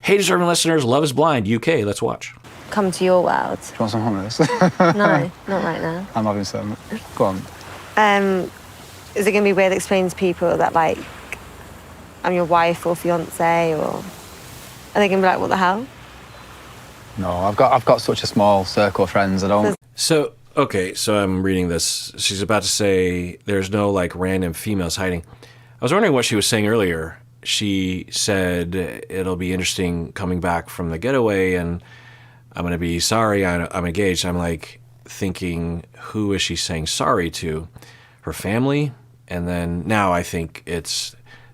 Hey, deserving listeners, Love is Blind, UK. Let's watch. Come to your world. Do you want some hummus? No, not right now. I'm having some. Go on. Is it going to be weird explaining to people that, like, I'm your wife or fiance, or are they going to be like, what the hell? No, I've got such a small circle of friends. I don't. So I'm reading this. She's about to say there's no, like, random females hiding. I was wondering what she was saying earlier. She said it'll be interesting coming back from the getaway and I'm going to be sorry, I'm engaged. I'm like thinking, who is she saying sorry to? Her family? And then now I think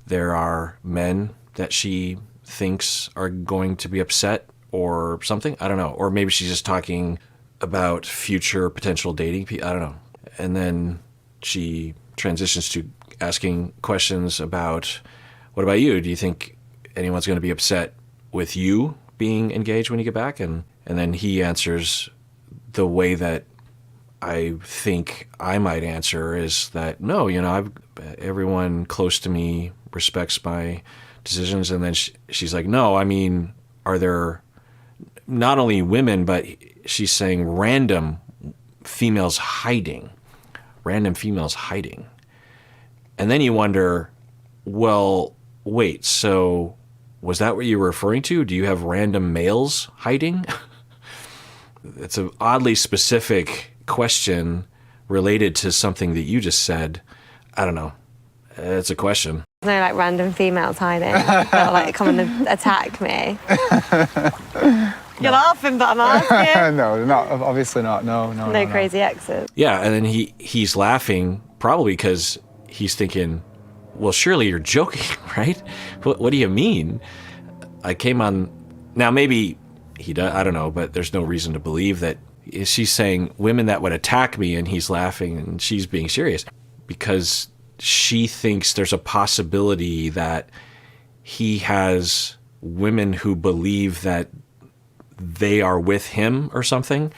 there are men that she thinks are going to be upset or something. I don't know. Or maybe she's just talking about future potential dating people. I don't know. And then she transitions to asking questions about, what about you? Do you think anyone's going to be upset with you being engaged when you get back? And then he answers the way that I think I might answer is that, no, everyone close to me respects my decisions. And then she's like, no, I mean, are there not only women, but she's saying random females hiding. And then you wonder, well, wait, so was that what you were referring to? Do you have random males hiding? It's an oddly specific question related to something that you just said. I don't know. It's a question. No, like, random females hiding. They'll, like, come and attack me. You're laughing, but I'm asking. No, not obviously not. No. No crazy exes. Yeah, and then he's laughing probably because he's thinking, well, surely you're joking, right? What do you mean? I came on... Now, maybe he does, I don't know, but there's no reason to believe that she's saying women that would attack me, and he's laughing, and she's being serious because she thinks there's a possibility that he has women who believe that they are with him or something,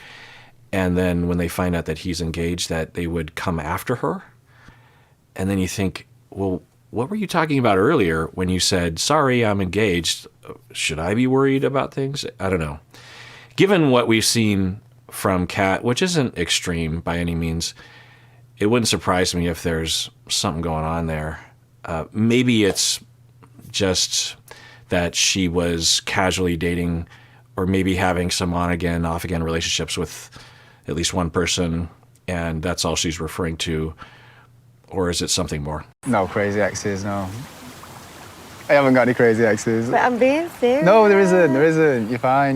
and then when they find out that he's engaged, that they would come after her. And then you think, well, what were you talking about earlier when you said, sorry, I'm engaged? Should I be worried about things? I don't know. Given what we've seen from Kat, which isn't extreme by any means, it wouldn't surprise me if there's something going on there. Maybe it's just that she was casually dating or maybe having some on-again, off-again relationships with at least one person, and that's all she's referring to. Or is it something more? No crazy exes, no. I haven't got any crazy exes. But I'm being serious. No, there isn't. You're fine.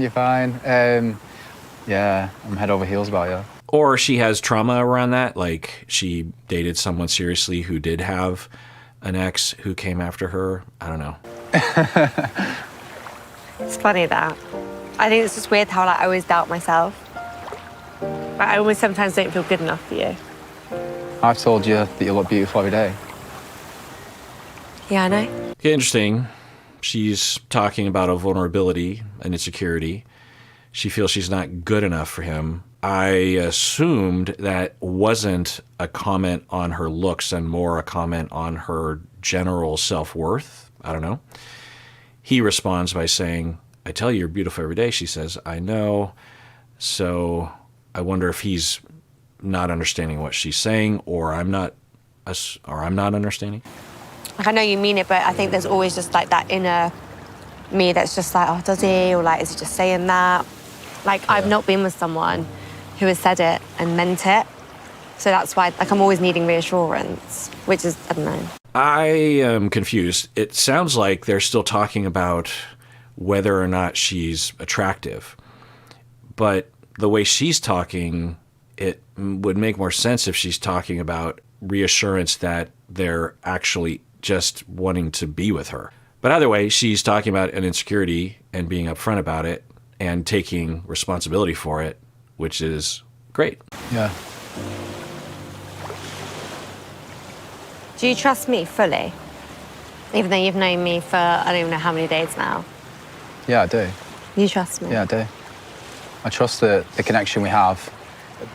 Yeah, I'm head over heels about you. Or she has trauma around that, like she dated someone seriously who did have an ex who came after her. I don't know. It's funny that. I think it's just weird how, like, I always doubt myself. Like, I almost sometimes don't feel good enough for you. I've told you that you look beautiful every day. Yeah, I know. Okay, interesting. She's talking about a vulnerability, an insecurity. She feels she's not good enough for him. I assumed that wasn't a comment on her looks and more a comment on her general self-worth. I don't know. He responds by saying, I tell you you're beautiful every day. She says, I know. So I wonder if he's not understanding what she's saying, or I'm not understanding. Like, I know you mean it, but I think there's always just, like, that inner me that's just like, oh, does he? Or, like, is he just saying that? Like, yeah. I've not been with someone who has said it and meant it. So that's why, like, I'm always needing reassurance, which is, I don't know. I am confused. It sounds like they're still talking about whether or not she's attractive. But the way she's talking, it would make more sense if she's talking about reassurance that they're actually just wanting to be with her. But either way, she's talking about an insecurity and being upfront about it and taking responsibility for it, which is great. Yeah. Do you trust me fully? Even though you've known me for, I don't even know how many days now. Yeah, I do. You trust me? Yeah, I do. I trust the connection we have.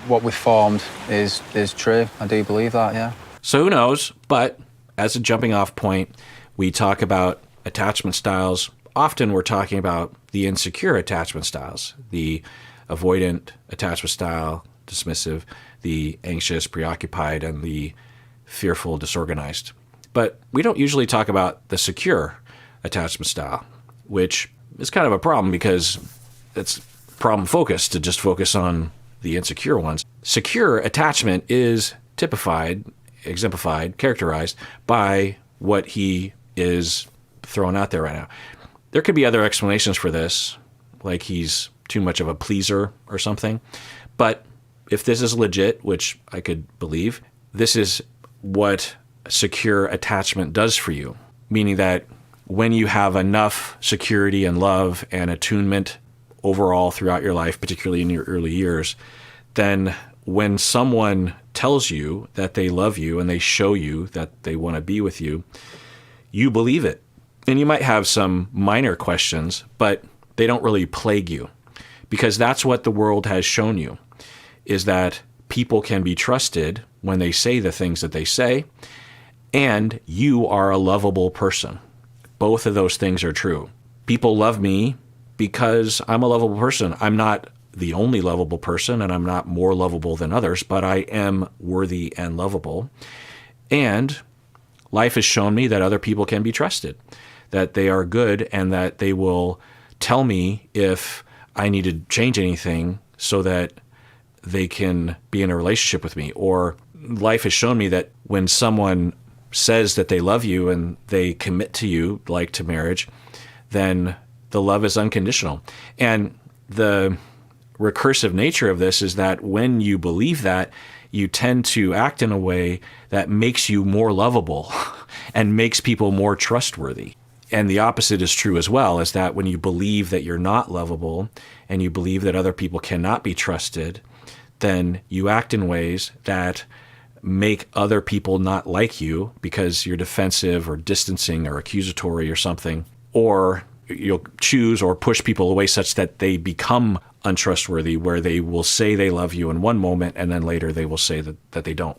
What we've formed is true. I do believe that, yeah. So who knows? But as a jumping off point, we talk about attachment styles. often we're talking about the insecure attachment styles, the avoidant attachment style, dismissive, the anxious, preoccupied, and the fearful, disorganized. But we don't usually talk about the secure attachment style, which is kind of a problem because it's problem focused to just focus on the insecure ones. Secure attachment is typified, exemplified, characterized by what he is throwing out there right now. There could be other explanations for this, like he's too much of a pleaser or something. But if this is legit, which I could believe, this is what secure attachment does for you, meaning that when you have enough security and love and attunement overall throughout your life, particularly in your early years, then when someone tells you that they love you and they show you that they want to be with you, you believe it. And you might have some minor questions, but they don't really plague you, because that's what the world has shown you, is that people can be trusted when they say the things that they say, and you are a lovable person. Both of those things are true. People love me because I'm a lovable person. I'm not the only lovable person, and I'm not more lovable than others, but I am worthy and lovable. And life has shown me that other people can be trusted, that they are good, and that they will tell me if I need to change anything so that they can be in a relationship with me. Or life has shown me that when someone says that they love you and they commit to you, like to marriage, then the love is unconditional. And the recursive nature of this is that when you believe that, you tend to act in a way that makes you more lovable and makes people more trustworthy. And the opposite is true as well, is that when you believe that you're not lovable and you believe that other people cannot be trusted, then you act in ways that make other people not like you because you're defensive or distancing or accusatory or something, or you'll choose or push people away such that they become untrustworthy, where they will say they love you in one moment and then later they will say that they don't.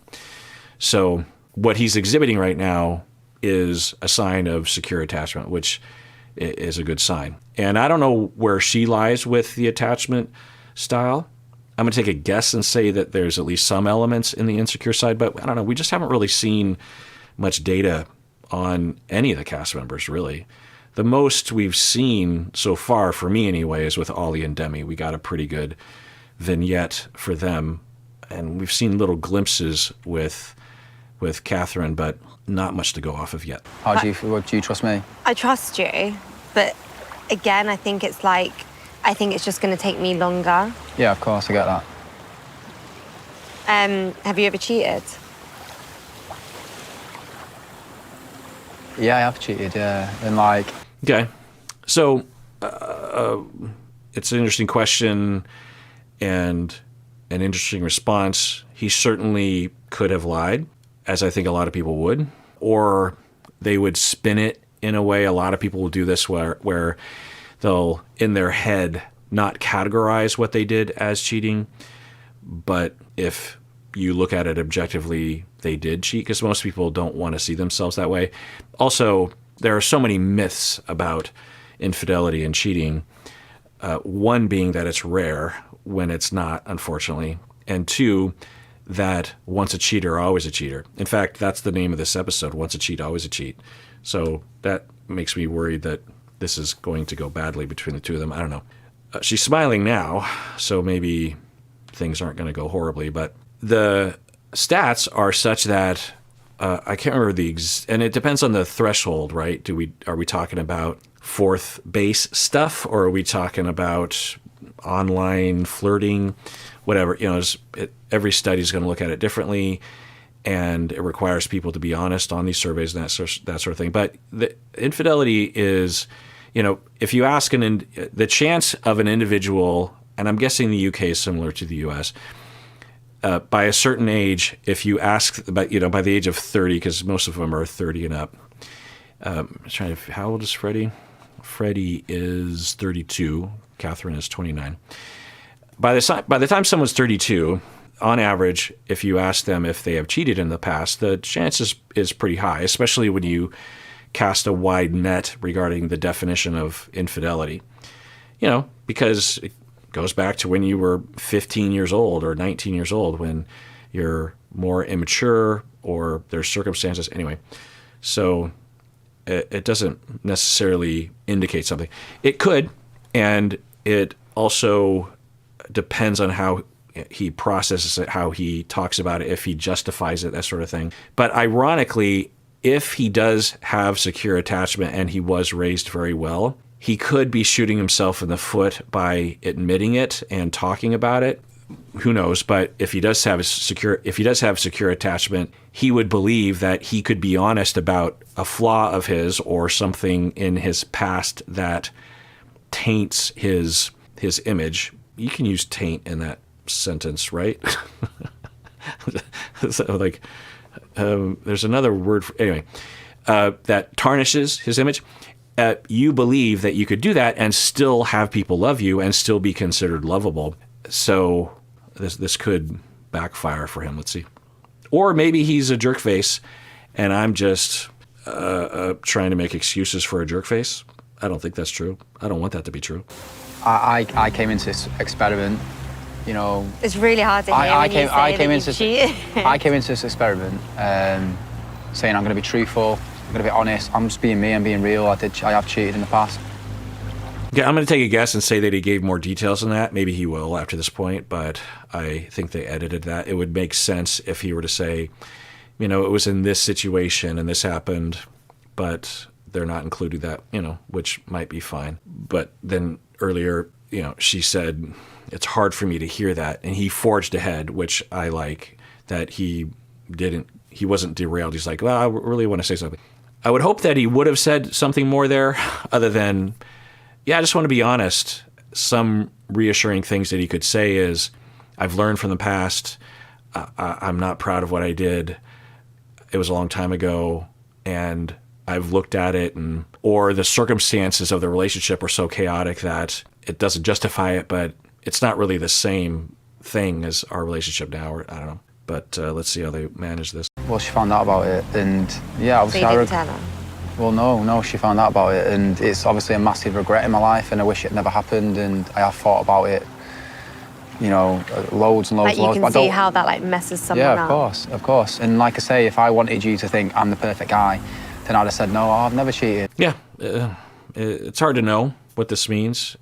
So what he's exhibiting right now is a sign of secure attachment, which is a good sign. And I don't know where she lies with the attachment style. I'm going to take a guess and say that there's at least some elements in the insecure side, but I don't know. We just haven't really seen much data on any of the cast members, really. The most we've seen so far, for me anyway, is with Ollie and Demi. We got a pretty good vignette for them, and we've seen little glimpses with Catherine, but not much to go off of yet. How do you feel? Do you trust me? I trust you, but again, I think it's just going to take me longer. Yeah, of course, I get that. Have you ever cheated? Yeah, I have cheated, yeah. And like... Okay. So it's an interesting question and an interesting response. He certainly could have lied, as I think a lot of people would, or they would spin it in a way. A lot of people will do this where they'll, in their head, not categorize what they did as cheating, but if you look at it objectively, they did cheat, because most people don't want to see themselves that way. Also, there are so many myths about infidelity and cheating, one being that it's rare when it's not, unfortunately, and two, that once a cheater, always a cheater. In fact, that's the name of this episode, Once a Cheat, Always a Cheat. So that makes me worried that this is going to go badly between the two of them. I don't know. She's smiling now, so maybe things aren't going to go horribly, but the stats are such that I can't remember and it depends on the threshold, right? Are we talking about fourth base stuff, or are we talking about online flirting, whatever? Every study is going to look at it differently, and it requires people to be honest on these surveys and that sort of thing. But the infidelity is, if you ask the chance of an individual, and I'm guessing the UK is similar to the US, by a certain age, if you ask about, by the age of 30, because most of them are 30 and up. How old is Freddie? Freddie is 32. Catherine is 29. By the time someone's 32, on average, if you ask them if they have cheated in the past, the chance is pretty high, especially when you cast a wide net regarding the definition of infidelity. Because it goes back to when you were 15 years old or 19 years old, when you're more immature or there's circumstances. Anyway, so it doesn't necessarily indicate something. It could, and it also depends on how he processes it, how he talks about it, if he justifies it, that sort of thing. But ironically, if he does have secure attachment and he was raised very well, he could be shooting himself in the foot by admitting it and talking about it. Who knows? But if he does have secure attachment, he would believe that he could be honest about a flaw of his or something in his past that taints his image. You can use taint in that sentence, right? So there's another word for, anyway, that tarnishes his image. You believe that you could do that and still have people love you and still be considered lovable. So this could backfire for him. Let's see. Or maybe he's a jerk face and I'm just trying to make excuses for a jerk face. I don't think that's true. I don't want that to be true. I came into this experiment, It's really hard to hear when you say that you've cheated. I came into this experiment saying I'm going to be truthful, I'm going to be honest, I'm just being me, I'm being real. I have cheated in the past. Yeah, I'm going to take a guess and say that he gave more details than that. Maybe he will after this point, but I think they edited that. It would make sense if he were to say, it was in this situation and this happened, but they're not including that, which might be fine. But then earlier, she said, it's hard for me to hear that. And he forged ahead, which I like, that he wasn't derailed. He's like, well, I really want to say something. I would hope that he would have said something more there other than, I just want to be honest. Some reassuring things that he could say is, I've learned from the past. I'm not proud of what I did. It was a long time ago. And I've looked at it or the circumstances of the relationship were so chaotic that it doesn't justify it, but it's not really the same thing as our relationship now. Or I don't know. But let's see how they manage this. Well, she found out about it, and obviously So you didn't tell her? Well, no, she found out about it, and it's obviously a massive regret in my life, and I wish it never happened, and I have thought about it, loads and loads. You can see how that messes someone up. Yeah, of course. And like I say, if I wanted you to think I'm the perfect guy, then I'd have said, no, I've never cheated. Yeah, it's hard to know what this means.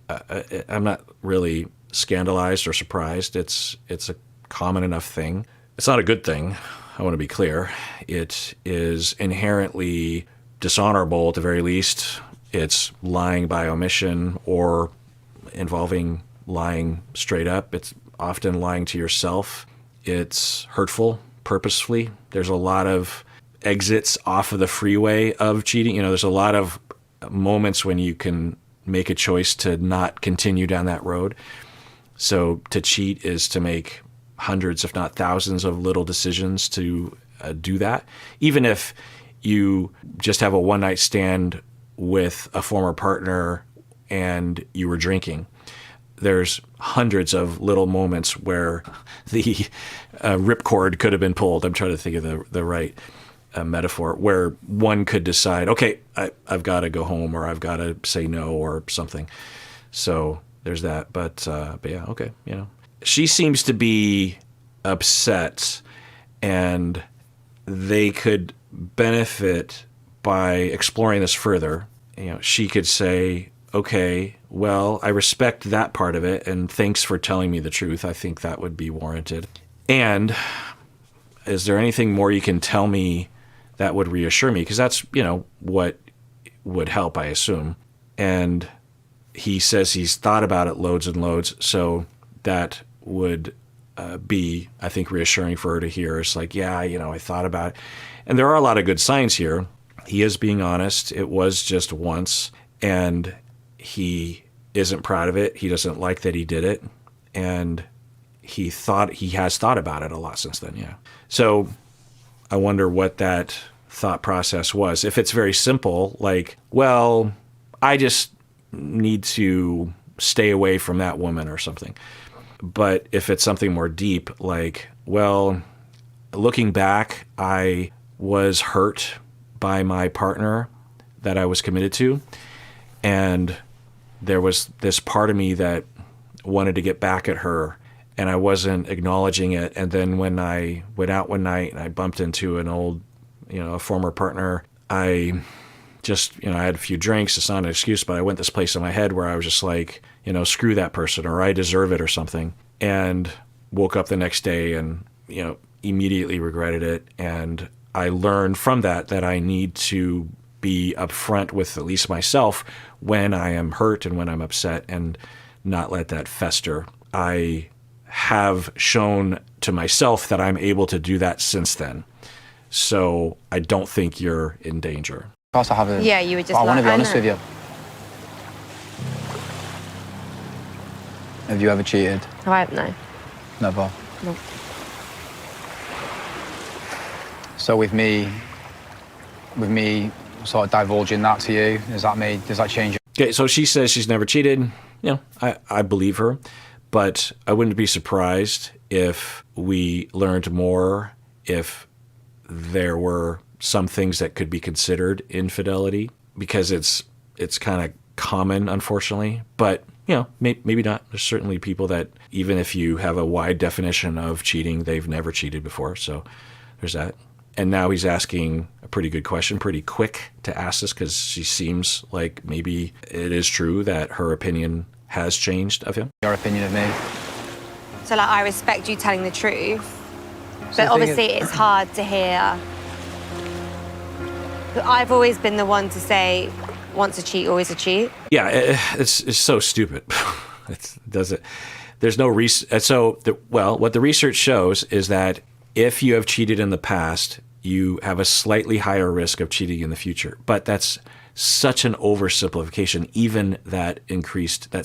I'm not really scandalized or surprised. It's a common enough thing. It's not a good thing. I want to be clear. It is inherently dishonorable at the very least. It's lying by omission or involving lying straight up. It's often lying to yourself. It's hurtful purposefully. There's a lot of exits off of the freeway of cheating. There's a lot of moments when you can make a choice to not continue down that road. So to cheat is to make hundreds, if not thousands, of little decisions to do that. Even if you just have a one-night stand with a former partner and you were drinking, there's hundreds of little moments where the ripcord could have been pulled. I'm trying to think of the right metaphor, where one could decide, okay, I've got to go home, or I've got to say no, or something. So there's that. But yeah, okay, She seems to be upset, and they could benefit by exploring this further. She could say, okay, well, I respect that part of it, and thanks for telling me the truth. I think that would be warranted. And is there anything more you can tell me that would reassure me? Because that's, what would help, I assume. And he says he's thought about it loads and loads, so that would be, I think, reassuring for her to hear. It's like, I thought about it. And there are a lot of good signs here. He is being honest. It was just once, and he isn't proud of it. He doesn't like that he did it, and he has thought about it a lot since then. Yeah. So I wonder what that thought process was. If it's very simple, like, well, I just need to stay away from that woman or something. But if it's something more deep, like, well, looking back, I was hurt by my partner. that I was committed to. And there was this part of me that wanted to get back at her, and I wasn't acknowledging it. And then when I went out one night and I bumped into an old, a former partner, I just, I had a few drinks. It's not an excuse, but I went this place in my head where I was just like, screw that person, or I deserve it or something. And woke up the next day and, immediately regretted it. And I learned from that I need to be upfront with at least myself when I am hurt and when I'm upset, and not let that fester. I have shown to myself that I'm able to do that since then. So I don't think you're in danger. Of course I haven't. Yeah, you were just I want to be like, I honest know. with you. Have you ever cheated? No. Never. No. So with me sort of divulging that to you, does that change? Okay, so she says she's never cheated. I believe her, but I wouldn't be surprised if we learned more, if there were some things that could be considered infidelity, because it's kind of common, unfortunately. But maybe not. There's certainly people that, even if you have a wide definition of cheating, they've never cheated before. So there's that. And now he's asking a pretty good question, pretty quick to ask this, because she seems like maybe it is true that her opinion has changed of him. Your opinion of me? So I respect you telling the truth, So but obviously it's hard to hear. I've always been the one to say, once a cheat, always a cheat. Yeah, it's so stupid. There's no reason. What the research shows is that if you have cheated in the past, you have a slightly higher risk of cheating in the future. But that's such an oversimplification, even that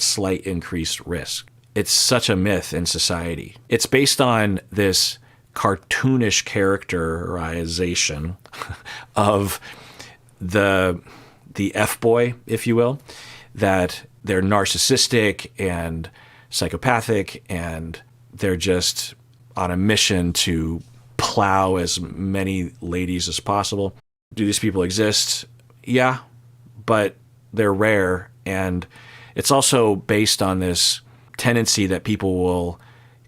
slight increased risk. It's such a myth in society. It's based on this cartoonish characterization of the F-boy, if you will, that they're narcissistic and psychopathic, and they're just on a mission to plow as many ladies as possible. Do these people exist? Yeah, but they're rare. And it's also based on this tendency that people will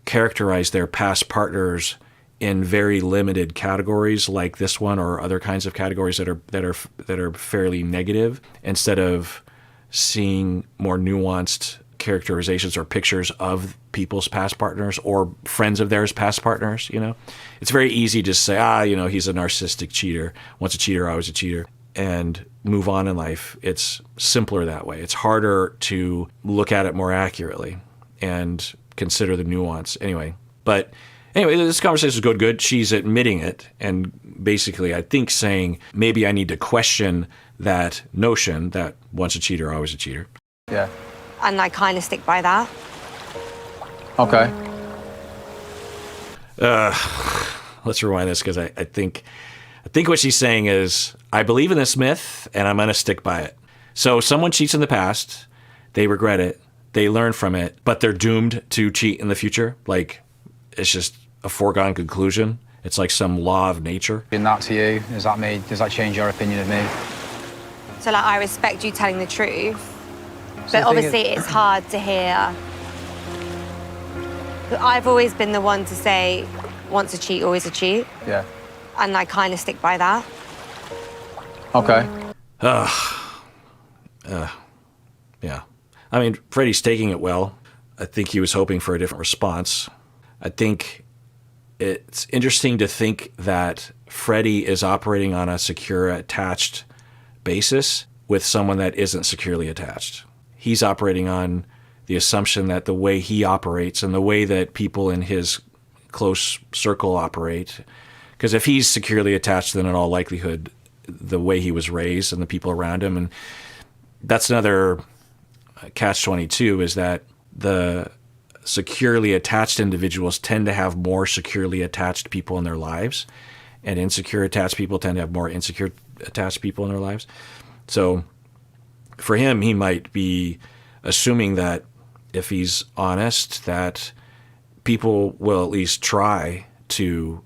characterize their past partners in very limited categories, like this one, or other kinds of categories that are fairly negative, instead of seeing more nuanced characterizations or pictures of people's past partners or friends of theirs past partners. It's very easy to say, he's a narcissistic cheater. Once a cheater, always a cheater, and move on in life. It's simpler that way. It's harder to look at it more accurately and consider the nuance. Anyway, this conversation is good. She's admitting it, and basically, I think, saying maybe I need to question that notion that once a cheater, always a cheater. Yeah. And I kind of stick by that. Okay. Let's rewind this, because I think what she's saying is, I believe in this myth and I'm going to stick by it. So someone cheats in the past, they regret it, they learn from it, but they're doomed to cheat in the future. Like, it's just a foregone conclusion. It's like some law of nature. In that to you, does that change your opinion of me? So I respect you telling the truth, So but obviously it's hard to hear. I've always been the one to say, once a cheat, always a cheat. Yeah. And I kind of stick by that. Okay. Yeah. I mean, Freddie's taking it well. I think he was hoping for a different response. I think it's interesting to think that Freddie is operating on a secure attached basis with someone that isn't securely attached. He's operating on the assumption that the way he operates and the way that people in his close circle operate, because if he's securely attached, then in all likelihood, the way he was raised and the people around him, and that's another catch-22, is that the securely attached individuals tend to have more securely attached people in their lives, and insecure attached people tend to have more insecure attached people in their lives. So for him, he might be assuming that if he's honest, that people will at least try to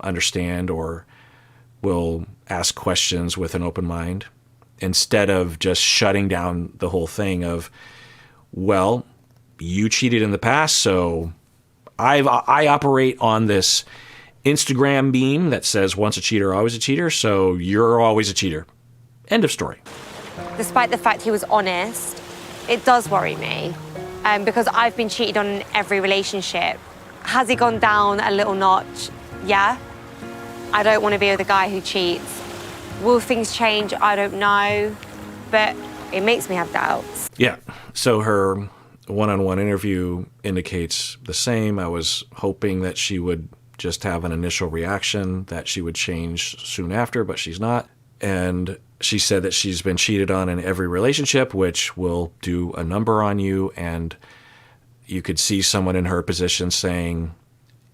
understand or will ask questions with an open mind. instead of just shutting down the whole thing of, well, you cheated in the past, so I operate on this Instagram meme that says once a cheater, always a cheater, so you're always a cheater. End of story. Despite the fact he was honest, it does worry me because I've been cheated on in every relationship. Has he gone down a little notch? Yeah. I don't want to be with a guy who cheats. Will things change? I don't know, but it makes me have doubts. Yeah, so her one-on-one interview indicates the same. I was hoping that she would just have an initial reaction, that she would change soon after, but she's not. And she said that she's been cheated on in every relationship, which will do a number on you. And you could see someone in her position saying,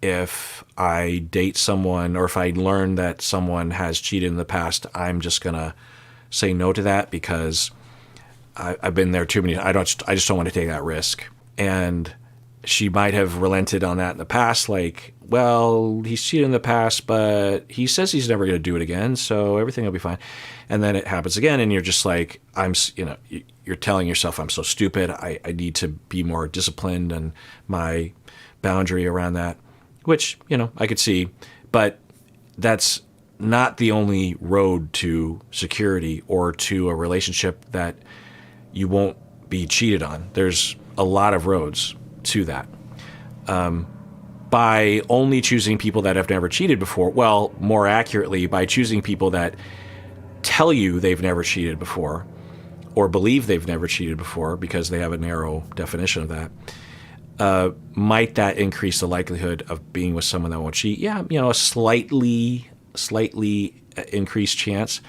if I date someone or if I learn that someone has cheated in the past, I'm just going to say no to that because I've been there too many. I just don't want to take that risk. And she might have relented on that in the past, like, well, he's cheated in the past, but he says he's never going to do it again, so everything will be fine. And then it happens again, and you're just like, you're telling yourself, I'm so stupid. I need to be more disciplined and my boundary around that, which, I could see. But that's not the only road to security or to a relationship that you won't be cheated on. There's a lot of roads to that. By only choosing people that have never cheated before, well, more accurately, by choosing people that tell you they've never cheated before or believe they've never cheated before because they have a narrow definition of that, might that increase the likelihood of being with someone that won't cheat? Yeah, a slightly increased chance,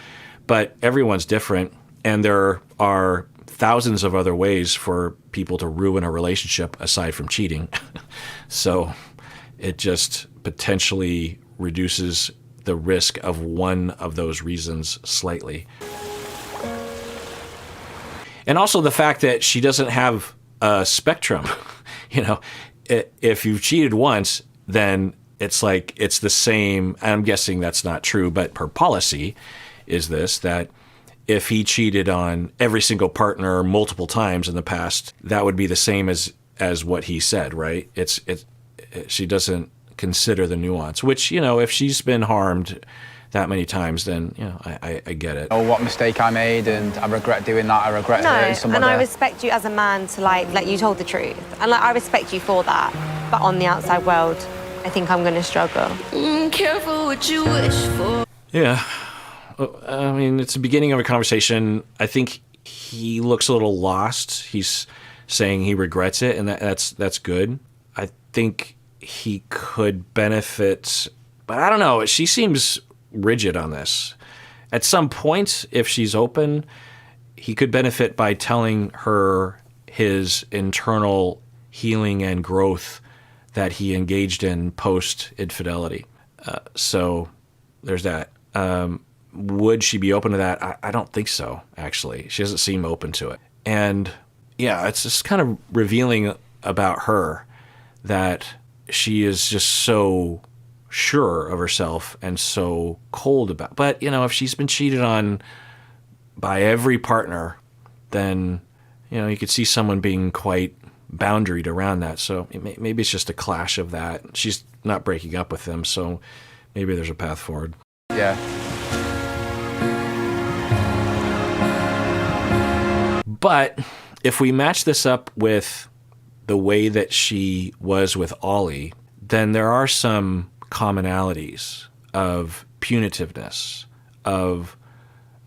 but everyone's different, and there are thousands of other ways for people to ruin a relationship aside from cheating. So it just potentially reduces the risk of one of those reasons slightly. And also the fact that she doesn't have a spectrum. If you've cheated once, then it's like it's the same. I'm guessing that's not true, but her policy is this, that if he cheated on every single partner multiple times in the past, that would be the same as what he said, right? She doesn't consider the nuance, which, if she's been harmed that many times, then, I get it. Oh, what mistake I made, and I regret doing that. I regret hurting somebody. And I respect you as a man to like you told the truth, and I respect you for that. But on the outside world, I think I'm going to struggle. Careful what you wish for. Yeah. I mean, it's the beginning of a conversation. I think he looks a little lost. He's saying he regrets it, and that's good. I think he could benefit, but I don't know. She seems rigid on this. At some point, if she's open, he could benefit by telling her his internal healing and growth that he engaged in post-infidelity. So there's that. Would she be open to that? I don't think so, actually. She doesn't seem open to it. And yeah, it's just kind of revealing about her that she is just so sure of herself and so cold about. But, if she's been cheated on by every partner, then, you could see someone being quite boundaried around that. So maybe it's just a clash of that. She's not breaking up with him, so maybe there's a path forward. Yeah. But if we match this up with the way that she was with Ollie, then there are some commonalities of punitiveness, of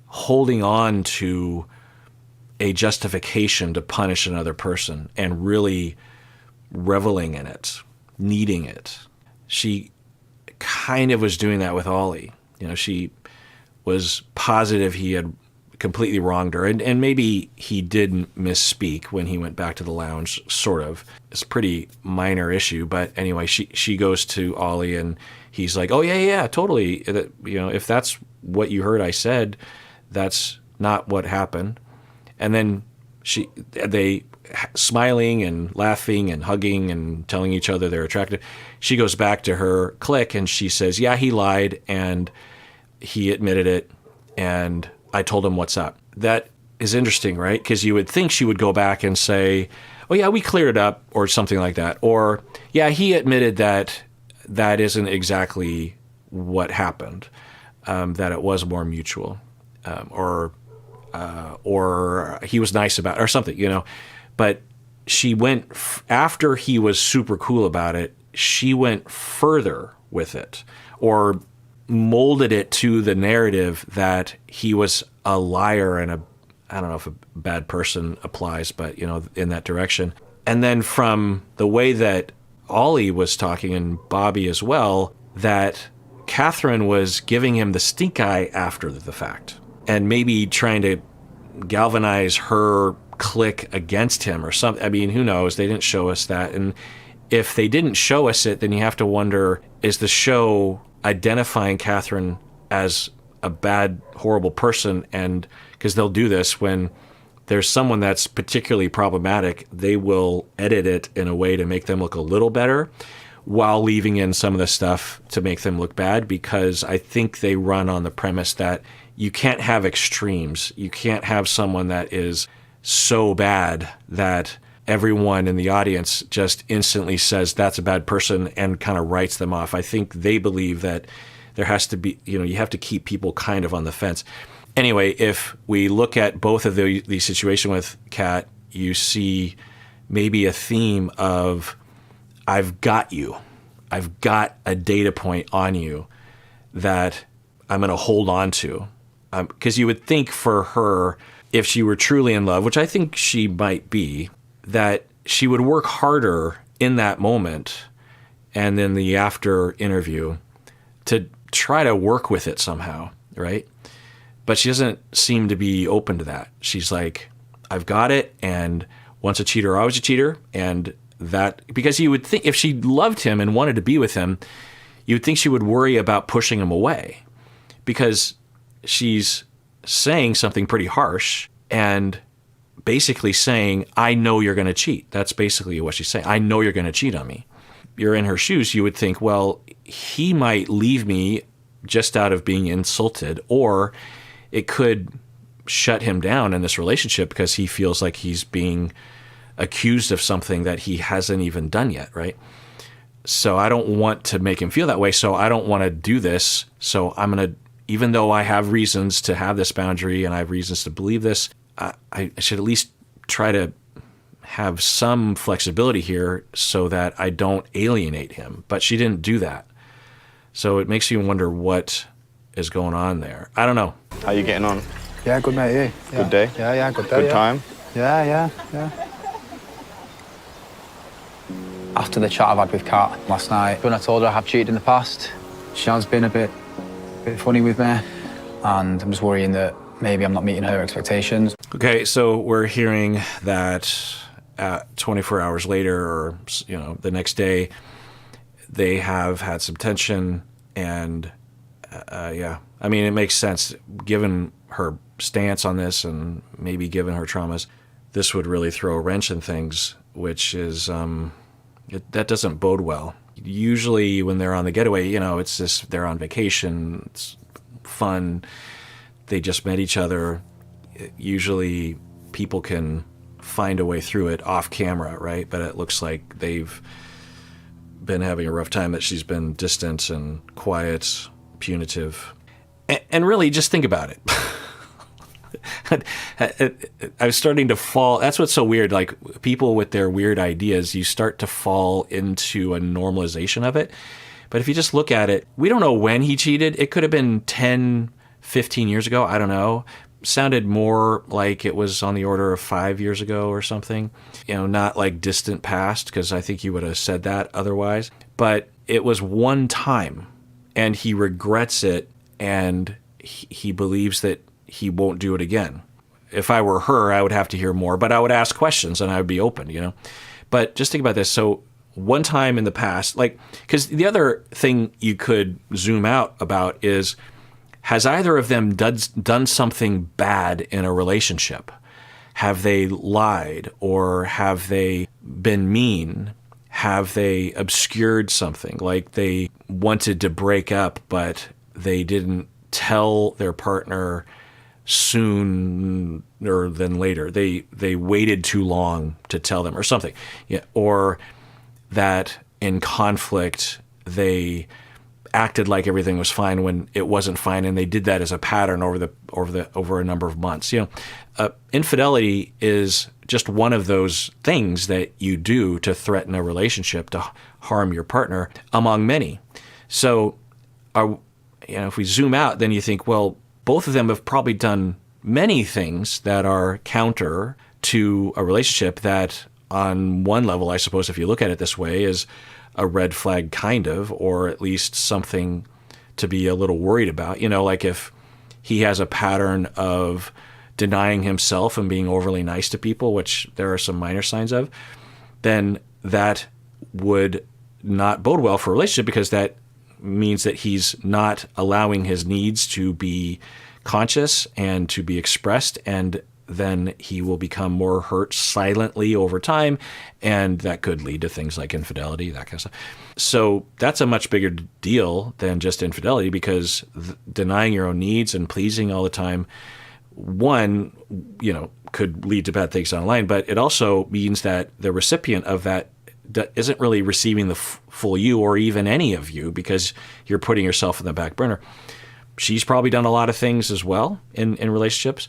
holding on to a justification to punish another person and really reveling in it, needing it. She kind of was doing that with Ollie. She was positive he had completely wronged her. And maybe he did misspeak when he went back to the lounge, sort of. It's a pretty minor issue. But anyway, she goes to Ollie and he's like, oh, yeah, totally. If that's what you heard I said, that's not what happened. And then they smiling and laughing and hugging and telling each other they're attractive. She goes back to her clique and she says, yeah, he lied and he admitted it. And I told him what's up. That is interesting, right? Because you would think she would go back and say, oh, yeah, we cleared it up or something like that. Or, yeah, he admitted that that isn't exactly what happened, that it was more mutual, or he was nice about it or something, you know. But she went, after he was super cool about it, she went further with it or molded it to the narrative that he was a liar and I don't know if a bad person applies, but, you know, in that direction. And then from the way that Ollie was talking, and Bobby as well, that Catherine was giving him the stink eye after the fact and maybe trying to galvanize her clique against him or something. I mean, who knows? They didn't show us that. And if they didn't show us it, then you have to wonder, is the show identifying Catherine as a bad, horrible person? And because they'll do this when there's someone that's particularly problematic, they will edit it in a way to make them look a little better while leaving in some of the stuff to make them look bad, because I think they run on the premise that you can't have extremes. You can't have someone that is so bad that everyone in the audience just instantly says that's a bad person and kind of writes them off. I think they believe that there has to be, you know, you have to keep people kind of on the fence. Anyway, if we look at both of the situation with Kat, you see maybe a theme of, I've got you. I've got a data point on you that I'm going to hold on to. Because you would think for her, if she were truly in love, which I think she might be, that she would work harder in that moment and then the after interview to try to work with it somehow, right? But she doesn't seem to be open to that. She's like, I've got it, and once a cheater, always a cheater. And that, because you would think if she loved him and wanted to be with him, you would think she would worry about pushing him away, because she's saying something pretty harsh and basically saying, I know you're going to cheat. That's basically what she's saying. I know you're going to cheat on me. You're in her shoes. You would think, well, he might leave me just out of being insulted, or it could shut him down in this relationship because he feels like he's being accused of something that he hasn't even done yet, right? So I don't want to make him feel that way. So I don't want to do this. So I'm going to, even though I have reasons to have this boundary and I have reasons to believe this, I should at least try to have some flexibility here so that I don't alienate him. But she didn't do that. So it makes you wonder what is going on there. I don't know. How you getting on? Yeah, good mate, yeah. Good day? Yeah, good day. Good time? Yeah. After the chat I've had with Kat last night, when I told her I have cheated in the past, she has been a bit funny with me, and I'm just worrying that maybe I'm not meeting her expectations. Okay, so we're hearing that 24 hours later, or the next day, they have had some tension, and yeah, I mean, it makes sense given her stance on this, and maybe given her traumas. This would really throw a wrench in things, which is that doesn't bode well. Usually, when they're on the getaway, it's just they're on vacation, it's fun. They just met each other. Usually people can find a way through it off camera, right? But it looks like they've been having a rough time, that she's been distant and quiet, punitive. And really, just think about it. I was starting to fall. That's what's so weird. Like, people with their weird ideas, you start to fall into a normalization of it. But if you just look at it, we don't know when he cheated. It could have been 10, 15 years ago. I don't know. Sounded more like it was on the order of 5 years ago or something. Not like distant past, because I think he would have said that otherwise. But it was one time, and he regrets it, and he believes that he won't do it again. If I were her, I would have to hear more, but I would ask questions and I would be open, But just think about this. So one time in the past, because the other thing you could zoom out about is, has either of them done something bad in a relationship? Have they lied, or have they been mean? Have they obscured something? Like they wanted to break up, but they didn't tell their partner sooner than later. They waited too long to tell them or something. Yeah, or that in conflict they acted like everything was fine when it wasn't fine, and they did that as a pattern over a number of months. Infidelity is just one of those things that you do to threaten a relationship, to harm your partner, among many. So, if we zoom out, then you think, well, both of them have probably done many things that are counter to a relationship that, on one level, I suppose, if you look at it this way, is a red flag kind of, or at least something to be a little worried about. Like if he has a pattern of denying himself and being overly nice to people, which there are some minor signs of, then that would not bode well for a relationship, because that means that he's not allowing his needs to be conscious and to be expressed, and then he will become more hurt silently over time, and that could lead to things like infidelity, that kind of stuff. So that's a much bigger deal than just infidelity, because denying your own needs and pleasing all the time, one, could lead to bad things online, but it also means that the recipient of that isn't really receiving the full you, or even any of you, because you're putting yourself in the back burner. She's probably done a lot of things as well in relationships.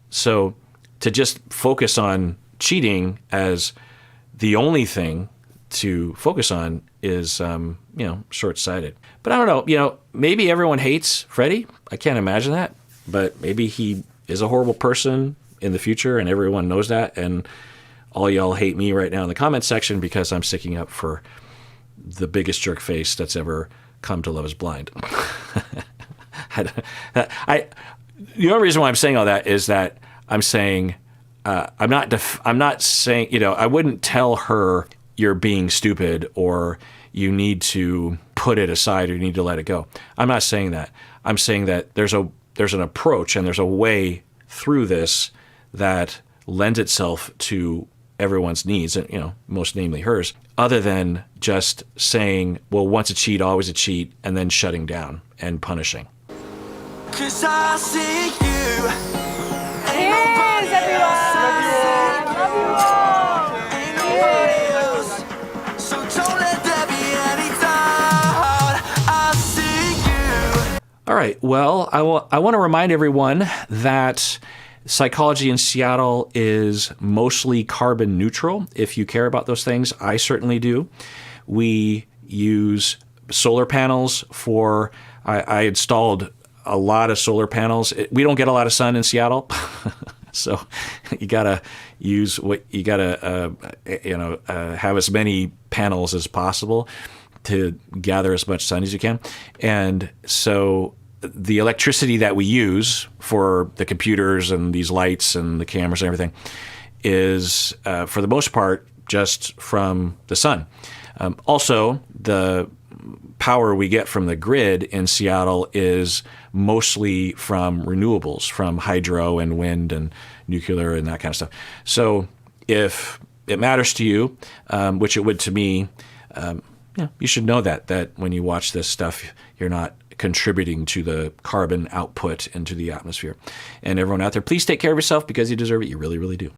So to just focus on cheating as the only thing to focus on is, short-sighted. But I don't know, maybe everyone hates Freddie. I can't imagine that. But maybe he is a horrible person in the future, and everyone knows that. And all y'all hate me right now in the comments section because I'm sticking up for the biggest jerk face that's ever come to Love Is Blind. The only reason why I'm saying all that is that I'm saying I'm not saying, I wouldn't tell her you're being stupid or you need to put it aside or you need to let it go. I'm not saying that. I'm saying that there's an approach and there's a way through this that lends itself to everyone's needs, and most namely hers, other than just saying, well, once a cheat, always a cheat, and then shutting down and punishing. 'Cause I see you. Cheers, everyone! Love you all! Cheers! So don't let there be any doubt. I see you. All right. Well, I want to remind everyone that Psychology in Seattle is mostly carbon neutral. If you care about those things, I certainly do. We use solar panels for, I installed a lot of solar panels. We don't get a lot of sun in Seattle. So you gotta use have as many panels as possible to gather as much sun as you can. And so the electricity that we use for the computers and these lights and the cameras and everything is, for the most part, just from the sun. Also, the power we get from the grid in Seattle is mostly from renewables, from hydro and wind and nuclear and that kind of stuff. So if it matters to you, which it would to me, you should know that when you watch this stuff, you're not contributing to the carbon output into the atmosphere. And everyone out there, please take care of yourself because you deserve it. You really, really do.